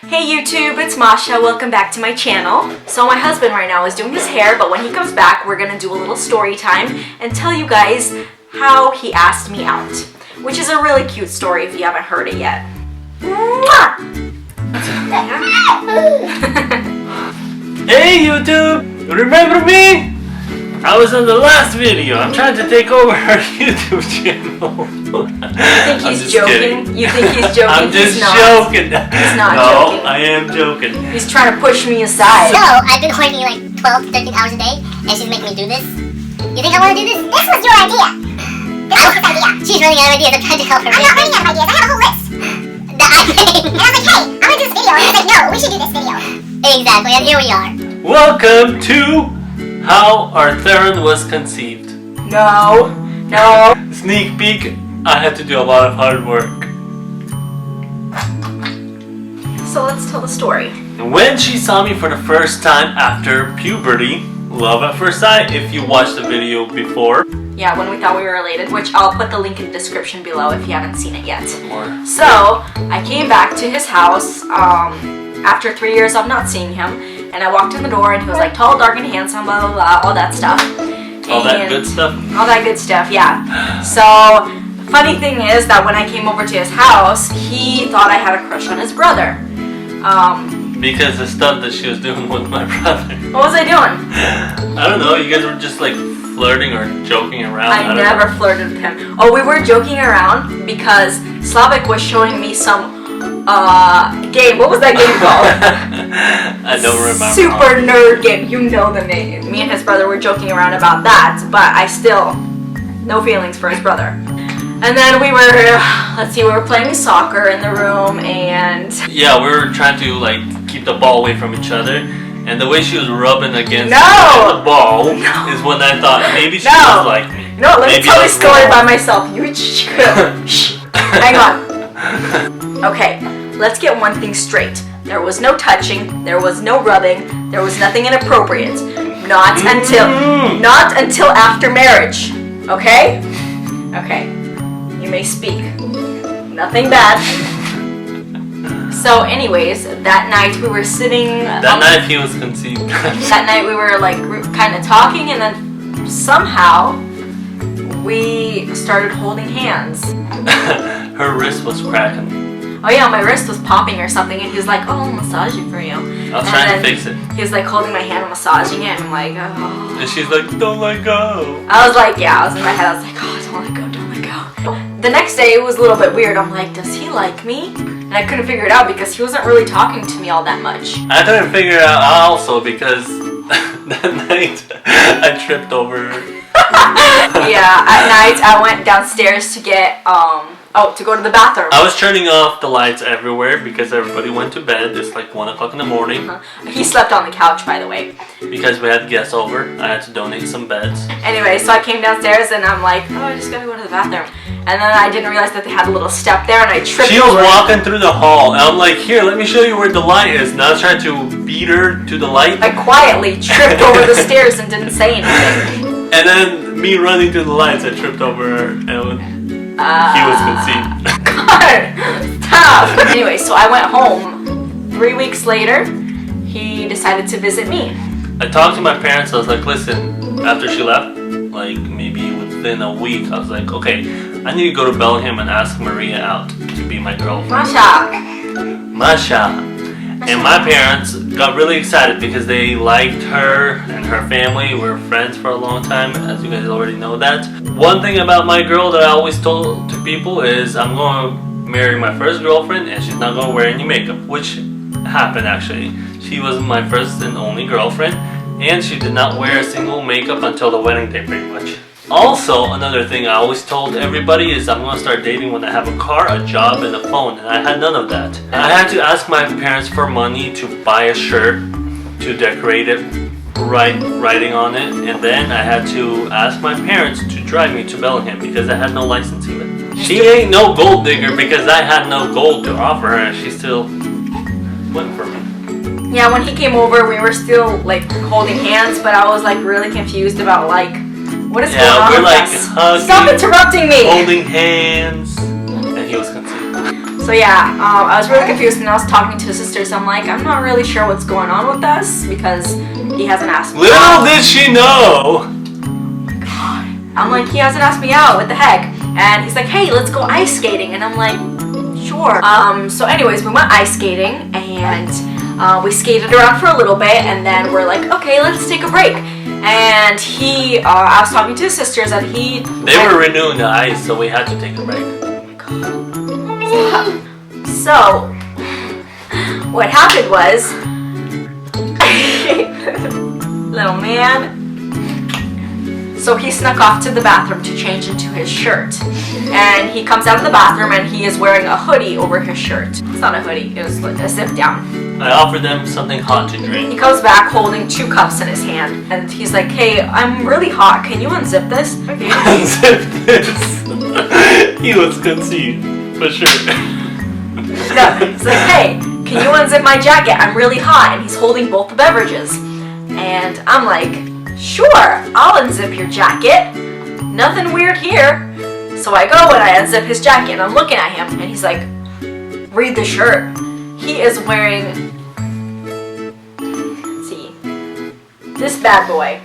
Hey YouTube, it's Masha. Welcome back to my channel. So my husband right now is doing his hair, but when he comes back, we're gonna do a little story time and tell you guys how he asked me out, which is a really cute story if you haven't heard it yet. Hey YouTube! Remember me? I was in the last video. I'm trying to take over our YouTube channel. You think he's joking? You think he's joking? I'm just joking. He's not joking. joking. I am joking. He's trying to push me aside. So, I've been working like 12 to 13 hours a day, and she's making me do this. You think I want to do this? This was your idea. This was his idea. She's running out of ideas. I'm trying to help her. I'm not running out of ideas. I have a whole list. That I think. And I was like, hey, I'm going to do this video. And he's like, no, we should do this video. Exactly, and here we are. Welcome to How Our Theron Was Conceived. No. Sneak peek. I had to do a lot of hard work. So let's tell the story. When she saw me for the first time after puberty, love at first sight if you watched the video before. Yeah, when we thought we were related, which I'll put the link in the description below if you haven't seen it yet. So, I came back to his house after 3 years of not seeing him, and I walked in the door and he was like tall, dark, and handsome, blah, blah, blah, all that stuff. All that good stuff? All that good stuff, yeah. So, funny thing is that when I came over to his house, he thought I had a crush on his brother. Because the stuff that she was doing with my brother. What was I doing? I don't know, you guys were just like flirting or joking around. I never flirted with him. Oh, we were joking around because Slavic was showing me some game. What was that game called? I don't remember. Super nerd game. You know the name. Me and his brother were joking around about that, but I still no feelings for his brother. And then we were playing soccer in the room, and yeah, we were trying to like keep the ball away from each other, and the way she was rubbing against the ball is when I thought maybe she was like me. No, let me tell this story by myself. You shh. Hang on. Okay, let's get one thing straight. There was no touching, there was no rubbing, there was nothing inappropriate. Not until after marriage. Okay? Okay. You may speak. Nothing bad. So anyways, that night we were sitting... That night he was conceived. That night we were like kind of talking, and then somehow we started holding hands. Her wrist was cracking. Oh yeah, my wrist was popping or something, and he was like, oh, I'll massage it for you. I was trying to fix it. He was like holding my hand and massaging it, and I'm like, oh. And she's like, don't let go. I was like, yeah, I was in my head, I was like, oh, don't let go, don't let go. The next day it was a little bit weird. I'm like, does he like me? And I couldn't figure it out because he wasn't really talking to me all that much. I couldn't figure it out also because that night I tripped over her. Yeah, at night I went downstairs to get, to go to the bathroom. I was turning off the lights everywhere because everybody went to bed. It's like 1 o'clock in the morning. He slept on the couch, by the way. Because we had guests over, I had to donate some beds. Anyway, so I came downstairs and I'm like, oh, I just gotta go to the bathroom. And then I didn't realize that they had a little step there, and I tripped She was over. walking through the hall, and I'm like, here, let me show you where the light is. And I was trying to beat her to the light. I quietly tripped over the stairs and didn't say anything. And then me running through the lights, I tripped over her, and he was conceived. God, stop! Anyway, so I went home. 3 weeks later, he decided to visit me. I talked to my parents. I was like, listen, after she left, like maybe within a week, I was like, okay, I need to go to Bellingham and ask Maria out to be my girlfriend. Masha. And my parents got really excited because they liked her and her family. We were friends for a long time, as you guys already know that. One thing about my girl that I always told to people is I'm going to marry my first girlfriend and she's not going to wear any makeup, which happened actually. She was my first and only girlfriend, and she did not wear a single makeup until the wedding day pretty much. Also, another thing I always told everybody is I'm going to start dating when I have a car, a job, and a phone, and I had none of that. I had to ask my parents for money to buy a shirt, to decorate it, writing on it, and then I had to ask my parents to drive me to Bellingham because I had no license even. She ain't no gold digger because I had no gold to offer her, and she still went for me. Yeah, when he came over, we were still like holding hands, but I was like really confused about like, what is going on we're with like us? hugging, Stop interrupting me! holding hands, and he was conceived. So yeah, I was really confused and I was talking to his sisters. I'm like, I'm not really sure what's going on with us because he hasn't asked me Little out. did she know. God. I'm like, he hasn't asked me out, what the heck? And he's like, hey, let's go ice skating. And I'm like, sure. So anyways, we went ice skating and we skated around for a little bit and then we're like, okay, let's take a break. And I was talking to his sisters and They were renewing the ice, so we had to take a break. So, what happened was, little man, so he snuck off to the bathroom to change into his shirt. And he comes out of the bathroom and he is wearing a hoodie over his shirt. It's not a hoodie, it was a zip down. I offered them something hot to drink. He comes back holding 2 cups in his hand and he's like, hey, I'm really hot, can you unzip this? Okay. Unzip this. He was conceived, for sure. No, he's like, hey, can you unzip my jacket? I'm really hot. And he's holding both the beverages. And I'm like, sure, I'll unzip your jacket. Nothing weird here. So I go and I unzip his jacket and I'm looking at him and he's like, read the shirt. He is wearing, let's see, this bad boy.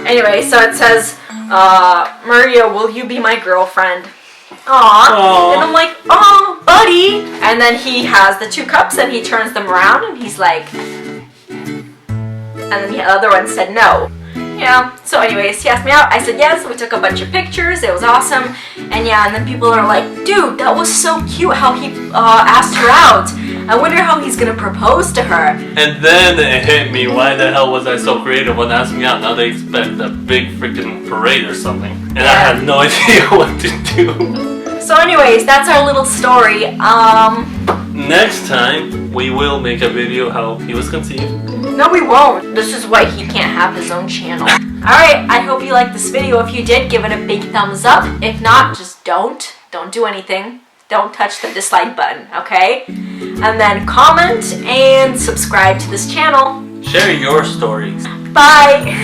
Anyway, so it says, Maria, will you be my girlfriend? Aww. And I'm like, oh, buddy. And then he has the 2 cups and he turns them around and he's like, and then the other one said no. Yeah, so anyways, he asked me out. I said yes. We took a bunch of pictures. It was awesome. And yeah, and then people are like, dude, that was so cute how he asked her out. I wonder how he's gonna propose to her. And then it hit me, why the hell was I so creative when asking me out? Now they expect a big freaking parade or something. And I had no idea what to do. So anyways, that's our little story. Next time, we will make a video how he was conceived. No, we won't. This is why he can't have his own channel. Alright, I hope you liked this video. If you did, give it a big thumbs up. If not, just don't. Don't do anything. Don't touch the dislike button, okay? And then comment and subscribe to this channel. Share your stories. Bye!